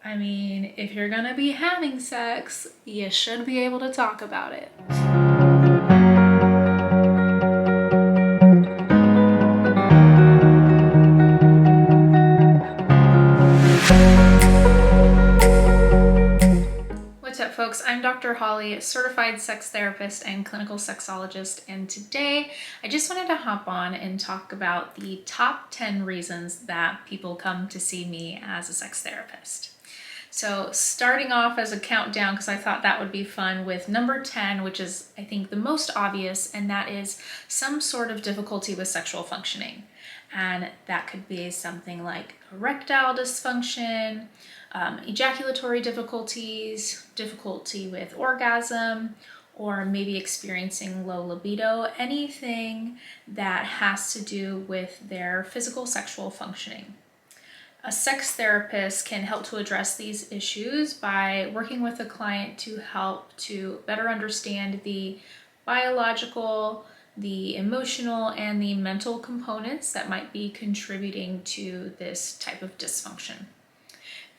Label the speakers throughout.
Speaker 1: I mean, if you're gonna be having sex, you should be able to talk about it. What's up, folks? I'm Dr. Holly, certified sex therapist and clinical sexologist, and today I just wanted to hop on and talk about the top 10 reasons that people come to see me as a sex therapist. So starting off as a countdown, because I thought that would be fun, with number 10, which is I think the most obvious, and that is some sort of difficulty with sexual functioning. And that could be something like erectile dysfunction, ejaculatory difficulties, difficulty with orgasm, or maybe experiencing low libido, anything that has to do with their physical sexual functioning. A sex therapist can help to address these issues by working with a client to help to better understand the biological, the emotional, and the mental components that might be contributing to this type of dysfunction.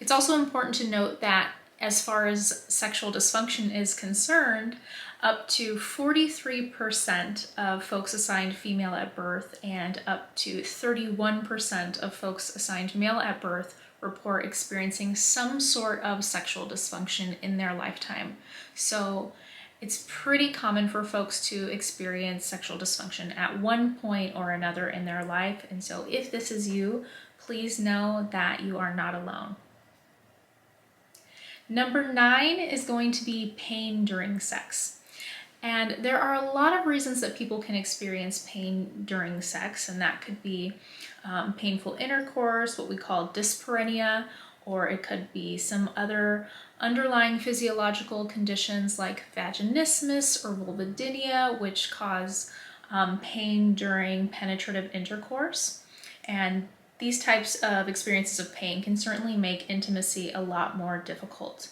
Speaker 1: It's also important to note that as far as sexual dysfunction is concerned, up to 43% of folks assigned female at birth and up to 31% of folks assigned male at birth report experiencing some sort of sexual dysfunction in their lifetime. So it's pretty common for folks to experience sexual dysfunction at one point or another in their life. And so if this is you, please know that you are not alone. Number 9 is going to be pain during sex. And there are a lot of reasons that people can experience pain during sex, and that could be painful intercourse, what we call dyspareunia, or it could be some other underlying physiological conditions like vaginismus or vulvodynia, which cause pain during penetrative intercourse. And these types of experiences of pain can certainly make intimacy a lot more difficult.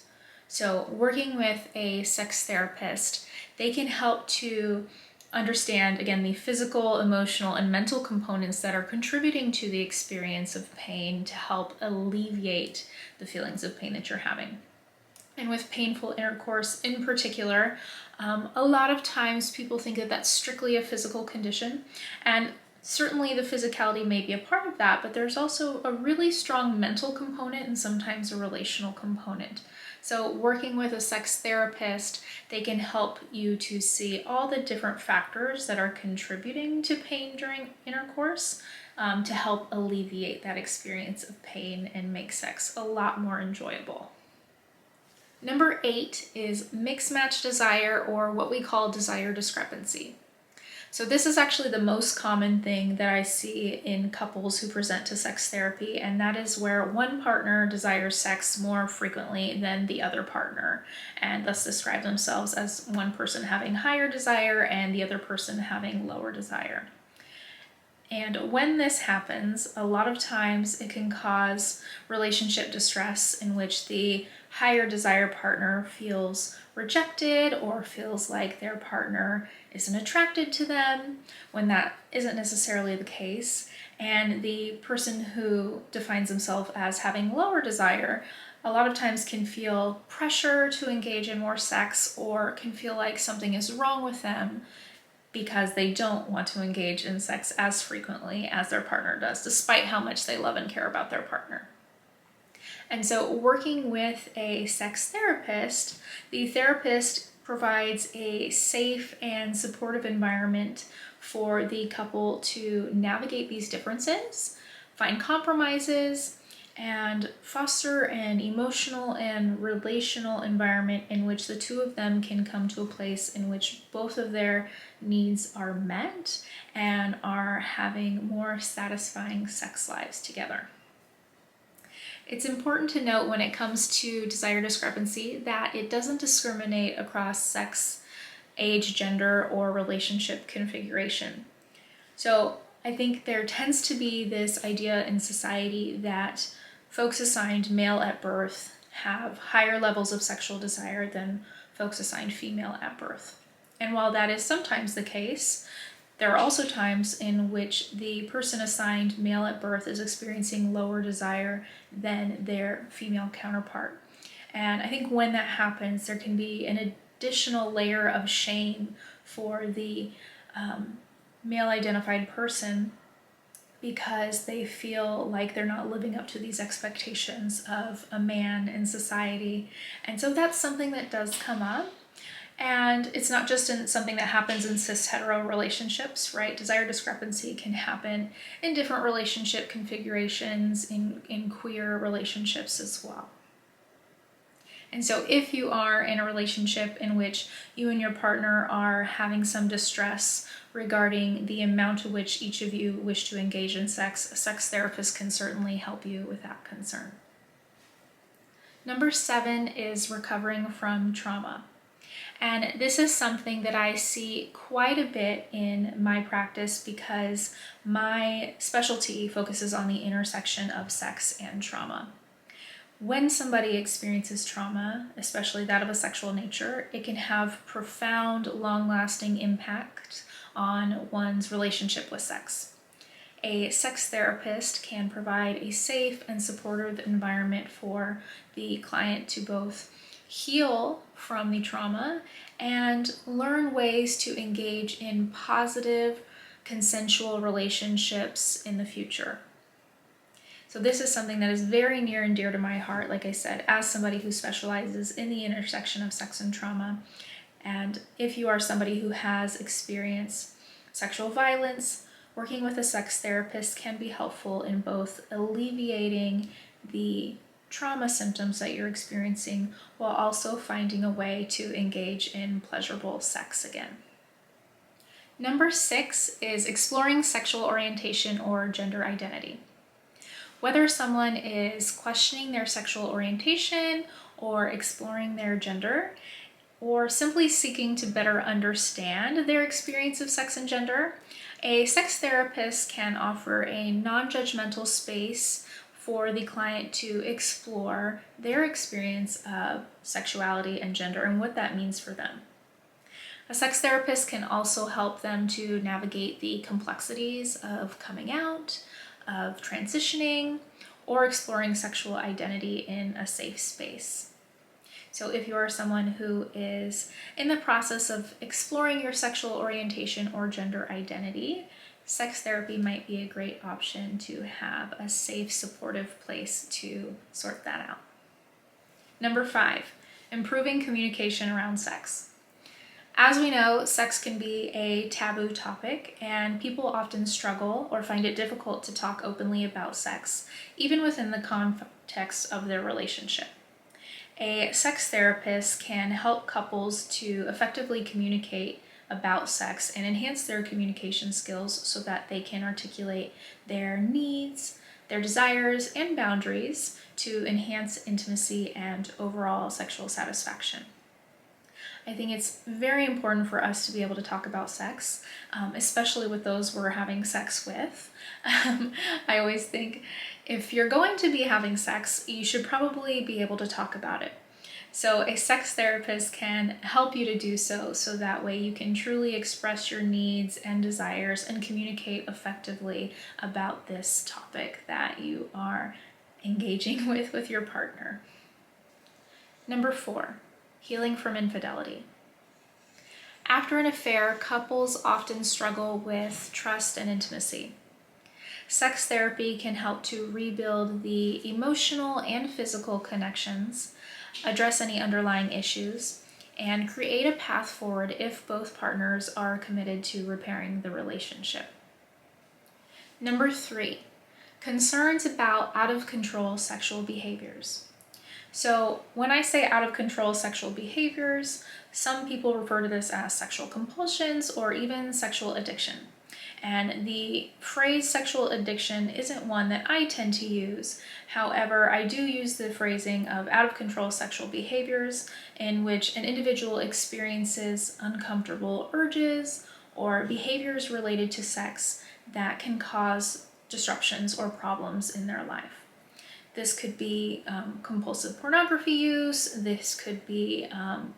Speaker 1: So working with a sex therapist, they can help to understand, again, the physical, emotional, and mental components that are contributing to the experience of pain to help alleviate the feelings of pain that you're having. And with painful intercourse in particular, a lot of times people think that that's strictly a physical condition, and certainly the physicality may be a part of that, but there's also a really strong mental component and sometimes a relational component. So working with a sex therapist, they can help you to see all the different factors that are contributing to pain during intercourse to help alleviate that experience of pain and make sex a lot more enjoyable. Number 8 is mixed match desire, or what we call desire discrepancy. So this is actually the most common thing that I see in couples who present to sex therapy, and that is where one partner desires sex more frequently than the other partner, and thus describe themselves as one person having higher desire and the other person having lower desire. And when this happens, a lot of times it can cause relationship distress in which the higher desire partner feels rejected or feels like their partner isn't attracted to them when that isn't necessarily the case. And the person who defines themselves as having lower desire a lot of times can feel pressure to engage in more sex, or can feel like something is wrong with them because they don't want to engage in sex as frequently as their partner does, despite how much they love and care about their partner. And so working with a sex therapist, the therapist provides a safe and supportive environment for the couple to navigate these differences, find compromises, and foster an emotional and relational environment in which the two of them can come to a place in which both of their needs are met and are having more satisfying sex lives together. It's important to note when it comes to desire discrepancy that it doesn't discriminate across sex, age, gender, or relationship configuration. So I think there tends to be this idea in society that folks assigned male at birth have higher levels of sexual desire than folks assigned female at birth. And while that is sometimes the case, There are also times in which the person assigned male at birth is experiencing lower desire than their female counterpart. And I think when that happens, there can be an additional layer of shame for the male identified person, because they feel like they're not living up to these expectations of a man in society. And so that's something that does come up. And it's not just something that happens in cis hetero relationships, right? Desire discrepancy can happen in different relationship configurations, in queer relationships as well. And so if you are in a relationship in which you and your partner are having some distress regarding the amount to which each of you wish to engage in sex, a sex therapist can certainly help you with that concern. Number 7 is recovering from trauma. And this is something that I see quite a bit in my practice because my specialty focuses on the intersection of sex and trauma. When somebody experiences trauma, especially that of a sexual nature, it can have profound, long-lasting impact on one's relationship with sex. A sex therapist can provide a safe and supportive environment for the client to both heal from the trauma and learn ways to engage in positive, consensual relationships in the future. So this is something that is very near and dear to my heart, like I said, as somebody who specializes in the intersection of sex and trauma. And if you are somebody who has experienced sexual violence, working with a sex therapist can be helpful in both alleviating the trauma symptoms that you're experiencing while also finding a way to engage in pleasurable sex again. Number 6 is exploring sexual orientation or gender identity. Whether someone is questioning their sexual orientation or exploring their gender, or simply seeking to better understand their experience of sex and gender, a sex therapist can offer a non-judgmental space for the client to explore their experience of sexuality and gender and what that means for them. A sex therapist can also help them to navigate the complexities of coming out, of transitioning, or exploring sexual identity in a safe space. So if you are someone who is in the process of exploring your sexual orientation or gender identity, sex therapy might be a great option to have a safe, supportive place to sort that out. Number 5, improving communication around sex. As we know, sex can be a taboo topic, and people often struggle or find it difficult to talk openly about sex, even within the context of their relationship. A sex therapist can help couples to effectively communicate about sex and enhance their communication skills so that they can articulate their needs, their desires, and boundaries to enhance intimacy and overall sexual satisfaction. I think it's very important for us to be able to talk about sex, especially with those we're having sex with. I always think if you're going to be having sex, you should probably be able to talk about it. So a sex therapist can help you to do so that way you can truly express your needs and desires and communicate effectively about this topic that you are engaging with your partner. Number 4, healing from infidelity. After an affair, couples often struggle with trust and intimacy. Sex therapy can help to rebuild the emotional and physical connections, address any underlying issues, and create a path forward if both partners are committed to repairing the relationship. Number 3, concerns about out-of-control sexual behaviors. So when I say out-of-control sexual behaviors, some people refer to this as sexual compulsions or even sexual addiction. And the phrase sexual addiction isn't one that I tend to use. However, I do use the phrasing of out-of-control sexual behaviors in which an individual experiences uncomfortable urges or behaviors related to sex that can cause disruptions or problems in their life. This could be compulsive pornography use. This could be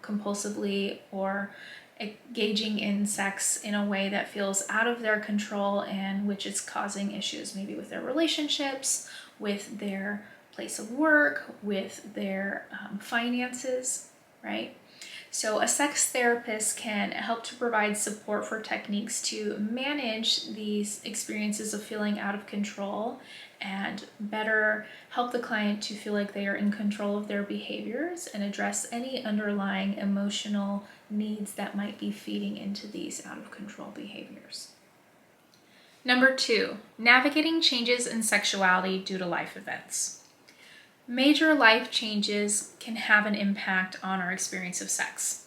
Speaker 1: compulsively or engaging in sex in a way that feels out of their control and which is causing issues maybe with their relationships, with their place of work, with their finances, right? So a sex therapist can help to provide support for techniques to manage these experiences of feeling out of control and better help the client to feel like they are in control of their behaviors and address any underlying emotional needs that might be feeding into these out of control behaviors. Number 2, navigating changes in sexuality due to life events. Major life changes can have an impact on our experience of sex.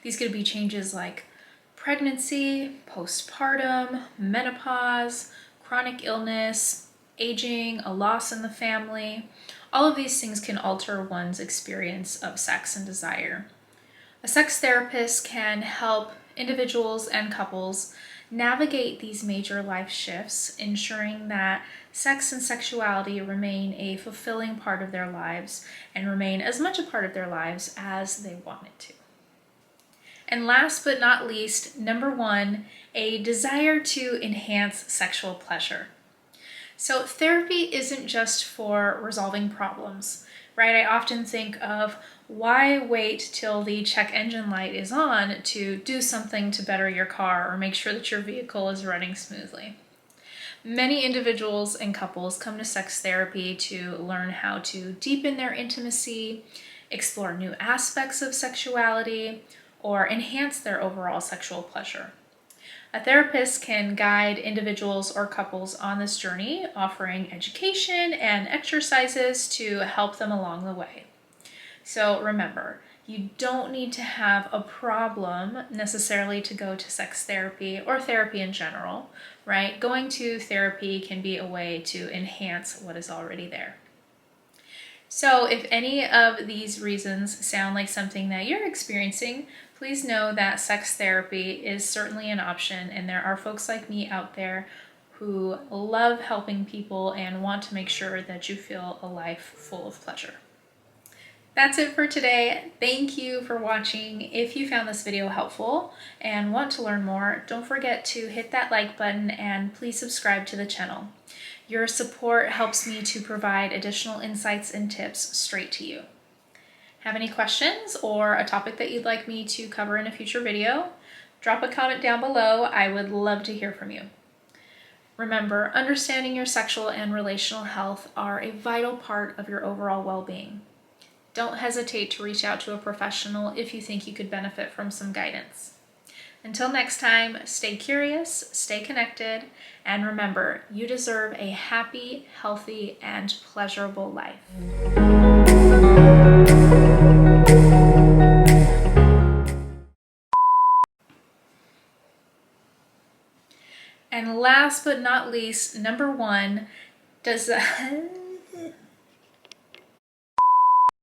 Speaker 1: These could be changes like pregnancy, postpartum, menopause, chronic illness, aging, a loss in the family. All of these things can alter one's experience of sex and desire. A sex therapist can help individuals and couples navigate these major life shifts, ensuring that sex and sexuality remain a fulfilling part of their lives and remain as much a part of their lives as they want it to. And last but not least, number 1, a desire to enhance sexual pleasure. So therapy isn't just for resolving problems, right? I often think of why wait till the check engine light is on to do something to better your car or make sure that your vehicle is running smoothly. Many individuals and couples come to sex therapy to learn how to deepen their intimacy, explore new aspects of sexuality, or enhance their overall sexual pleasure. A therapist can guide individuals or couples on this journey, offering education and exercises to help them along the way. So remember, you don't need to have a problem necessarily to go to sex therapy or therapy in general, right? Going to therapy can be a way to enhance what is already there. So if any of these reasons sound like something that you're experiencing, please know that sex therapy is certainly an option, and there are folks like me out there who love helping people and want to make sure that you feel a life full of pleasure. That's it for today. Thank you for watching. If you found this video helpful and want to learn more, don't forget to hit that like button and please subscribe to the channel. Your support helps me to provide additional insights and tips straight to you. Have any questions or a topic that you'd like me to cover in a future video? Drop a comment down below. I would love to hear from you. Remember, understanding your sexual and relational health are a vital part of your overall well-being. Don't hesitate to reach out to a professional if you think you could benefit from some guidance. Until next time, stay curious, stay connected, and remember, you deserve a happy, healthy, and pleasurable life. And last but not least, number 1, does